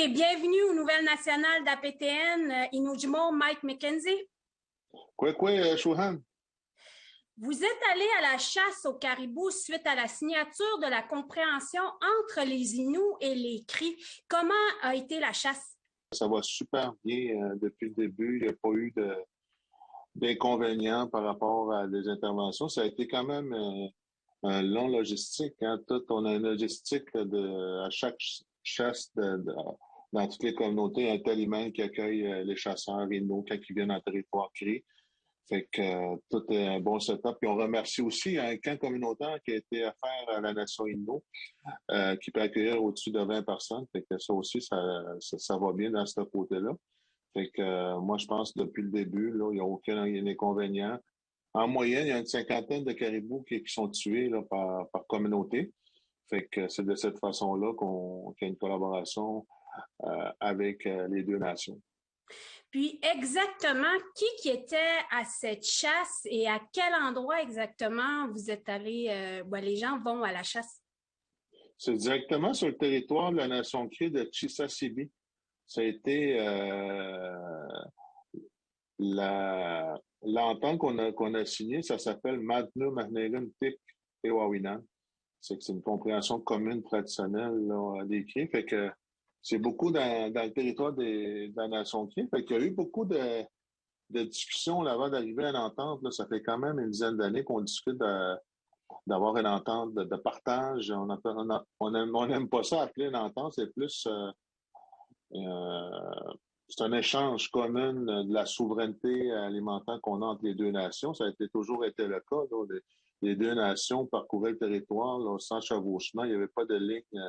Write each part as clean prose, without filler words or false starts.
et bienvenue aux Nouvelles nationales d'APTN, Inujimo, Mike McKenzie. Quoi, Chouhan? Vous êtes allé à la chasse au caribou suite à la signature de la compréhension entre les Inuits et les Cris. Comment a été la chasse? Ça va super bien depuis le début. Il n'y a pas eu d'inconvénients par rapport à des interventions. Ça a été quand même un long logistique. Hein. On a une logistique à chaque chasse dans toutes les communautés, un tel email qui accueille les chasseurs Inuits quand ils viennent en territoire Cri. Fait que tout est un bon setup. Puis on remercie aussi un camp communautaire qui a été offert à la Nation Innu, qui peut accueillir au-dessus de 20 personnes. Fait que ça aussi, ça va bien dans ce côté-là. Fait que moi, je pense que depuis le début, là, il n'y a aucun inconvénient. En moyenne, il y a une cinquantaine de caribous qui sont tués là, par communauté. Fait que c'est de cette façon-là qu'il y a une collaboration avec les deux nations. Puis exactement, qui était à cette chasse et à quel endroit exactement vous êtes allé, les gens vont à la chasse? C'est directement sur le territoire de la nation Cri de Chisasibi. Ça a été l'entente qu'on a signée, ça s'appelle Madnu Mahnegun Tik Ewawinan. C'est une compréhension commune traditionnelle là, des Cris. Fait que c'est beaucoup dans le territoire de la nation Cri. Fait qu'il y a eu beaucoup de discussions là, avant d'arriver à l'entente. Là, ça fait quand même une dizaine d'années qu'on discute d'avoir une entente de partage. On n'aime pas ça appeler une entente, c'est plus c'est un échange commun de la souveraineté alimentaire qu'on a entre les deux nations. Ça a toujours été le cas. Là. Les deux nations parcouraient le territoire là, sans chevauchement. Il n'y avait pas de ligne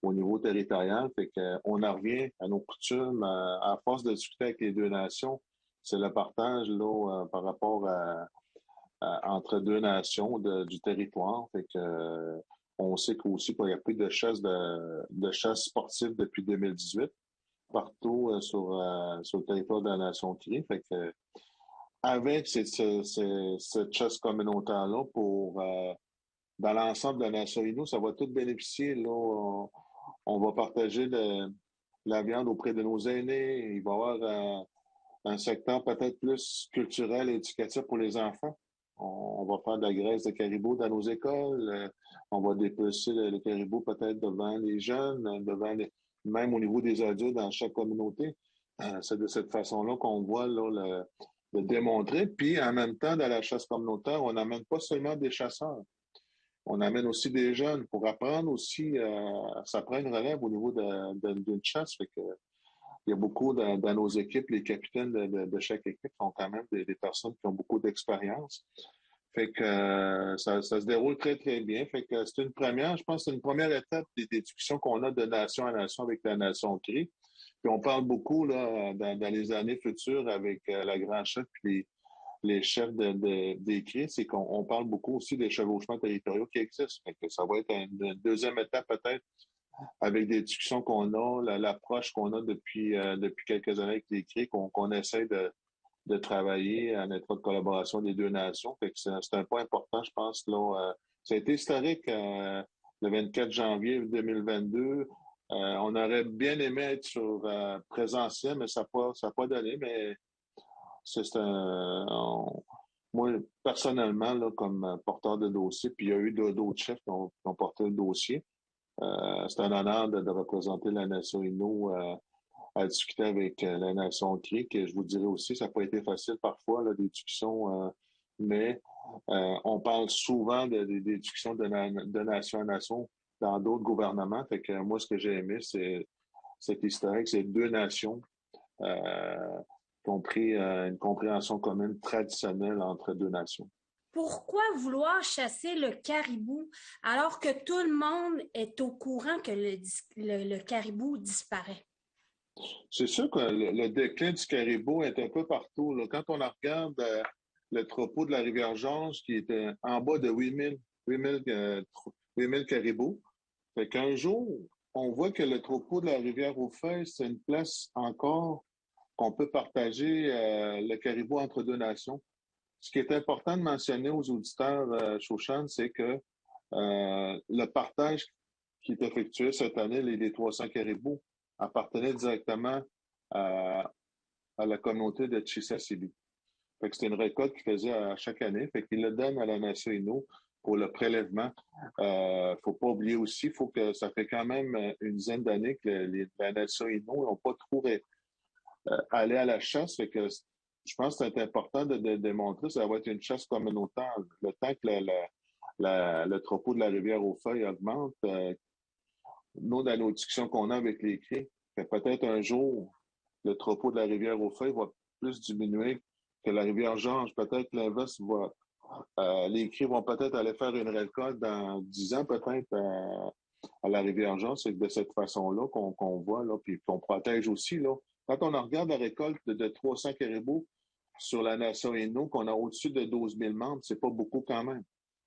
au niveau territorial. Fait que, on en revient à nos coutumes. À force de discuter avec les deux nations, c'est le partage là, par rapport entre deux nations du territoire. Fait que, on sait qu'aussi qu'il y a plus de chasse sportive depuis 2018 partout sur le territoire de la nation Cri. Fait que avec cette chasse communautaire-là dans l'ensemble de la nation Innu, ça va tout bénéficier. Là, on va partager la viande auprès de nos aînés. Il va y avoir un secteur peut-être plus culturel et éducatif pour les enfants. On va faire de la graisse de caribou dans nos écoles. On va dépecer le caribou peut-être devant les jeunes, même au niveau des adultes dans chaque communauté. C'est de cette façon-là qu'on voit là, le démontrer. Puis en même temps, dans la chasse communautaire, on n'amène pas seulement des chasseurs. On amène aussi des jeunes pour apprendre aussi, ça prend une relève au niveau d'une chasse. Fait que, il y a beaucoup dans nos équipes, les capitaines de chaque équipe sont quand même des personnes qui ont beaucoup d'expérience. Fait que ça se déroule très, très bien. Fait que c'est une première, je pense que c'est une première étape des discussions qu'on a de nation à nation avec la nation Cri. Puis on parle beaucoup là dans les années futures avec la grande chef puis les chefs des Cris, c'est qu'on parle beaucoup aussi des chevauchements territoriaux qui existent. Fait que ça va être une deuxième étape peut-être avec des discussions qu'on a, l'approche qu'on a depuis quelques années avec les Cris, qu'on essaie de travailler en étroite collaboration des deux nations. Fait que c'est un point important, je pense. Là, ça a été historique le 24 janvier 2022. On aurait bien aimé être sur présentiel, mais ça n'a pas donné. Mais moi, personnellement, là, comme porteur de dossier, puis il y a eu d'autres chefs qui ont porté le dossier. C'est un honneur de représenter la nation Innu à discuter avec la nation Cri, que je vous dirais aussi, ça n'a pas été facile parfois, là, des discussions, mais on parle souvent des discussions de nation à nation dans d'autres gouvernements. Fait que moi, ce que j'ai aimé, c'est cet historique, c'est deux nations qui ont pris une compréhension commune traditionnelle entre deux nations. Pourquoi vouloir chasser le caribou alors que tout le monde est au courant que le caribou disparaît? C'est sûr que le déclin du caribou est un peu partout. Là. Quand on regarde le troupeau de la Rivière-Georges qui était en bas de 8 000 caribous, fait qu'un jour, on voit que le troupeau de la Rivière-aux-Feuilles, c'est une place encore qu'on peut partager le caribou entre deux nations. Ce qui est important de mentionner aux auditeurs, Shoshan, c'est que le partage qui est effectué cette année, les 300 caribous, appartenait directement à, à la communauté de Chisasibi. Fait que c'était une récolte qu'ils faisaient à chaque année. Fait qu'ils le donnent à la nation Innu pour le prélèvement. Faut pas oublier aussi, faut que ça fait quand même une dizaine d'années que la nation Innu n'ont pas trop allé à la chasse. Fait que je pense que c'est important de démontrer que ça va être une chasse communautaire. Le temps que le troupeau de la rivière aux Feuilles augmente, nous, dans nos discussions qu'on a avec les cris, que peut-être un jour, le troupeau de la rivière aux Feuilles va plus diminuer que la rivière Georges. Peut-être l'inverse va. Les cris vont peut-être aller faire une récolte dans 10 ans, peut-être, à la rivière Georges. C'est de cette façon-là qu'on voit, là, puis qu'on protège aussi, là. Quand on regarde la récolte de 300 caribous sur la nation Innu, qu'on a au-dessus de 12 000 membres, c'est pas beaucoup quand même.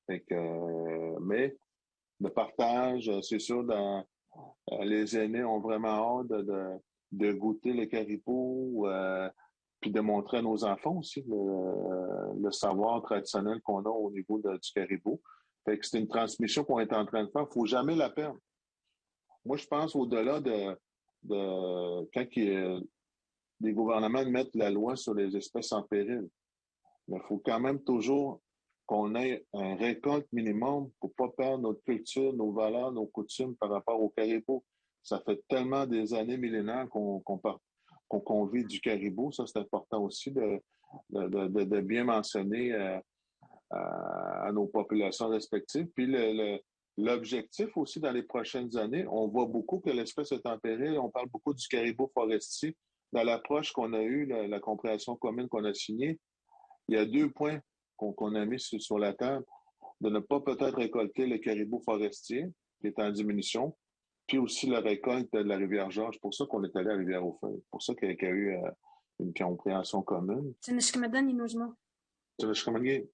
Fait que, mais le partage, c'est sûr, les aînés ont vraiment hâte de goûter le caribou, puis de montrer à nos enfants aussi le savoir traditionnel qu'on a au niveau du caribou. Fait que c'est une transmission qu'on est en train de faire. Il ne faut jamais la perdre. Moi, je pense au-delà de quand les gouvernements mettent la loi sur les espèces en péril. Mais il faut quand même toujours qu'on ait un récolte minimum pour pas perdre notre culture, nos valeurs, nos coutumes par rapport au caribou. Ça fait tellement des années millénaires qu'on vit du caribou. Ça, c'est important aussi de bien mentionner à nos populations respectives. Puis l'objectif aussi dans les prochaines années, on voit beaucoup que l'espèce est en péril. On parle beaucoup du caribou forestier. Dans l'approche qu'on a eue, la compréhension commune qu'on a signée, il y a 2 points qu'on a mis sur la table. De ne pas peut-être récolter le caribou forestier, qui est en diminution, puis aussi la récolte de la rivière Georges. C'est pour ça qu'on est allé à la rivière aux Feuilles. C'est pour ça qu'il y a eu une compréhension commune. Tsinishkimadan Inujmo. Tsinishkimadan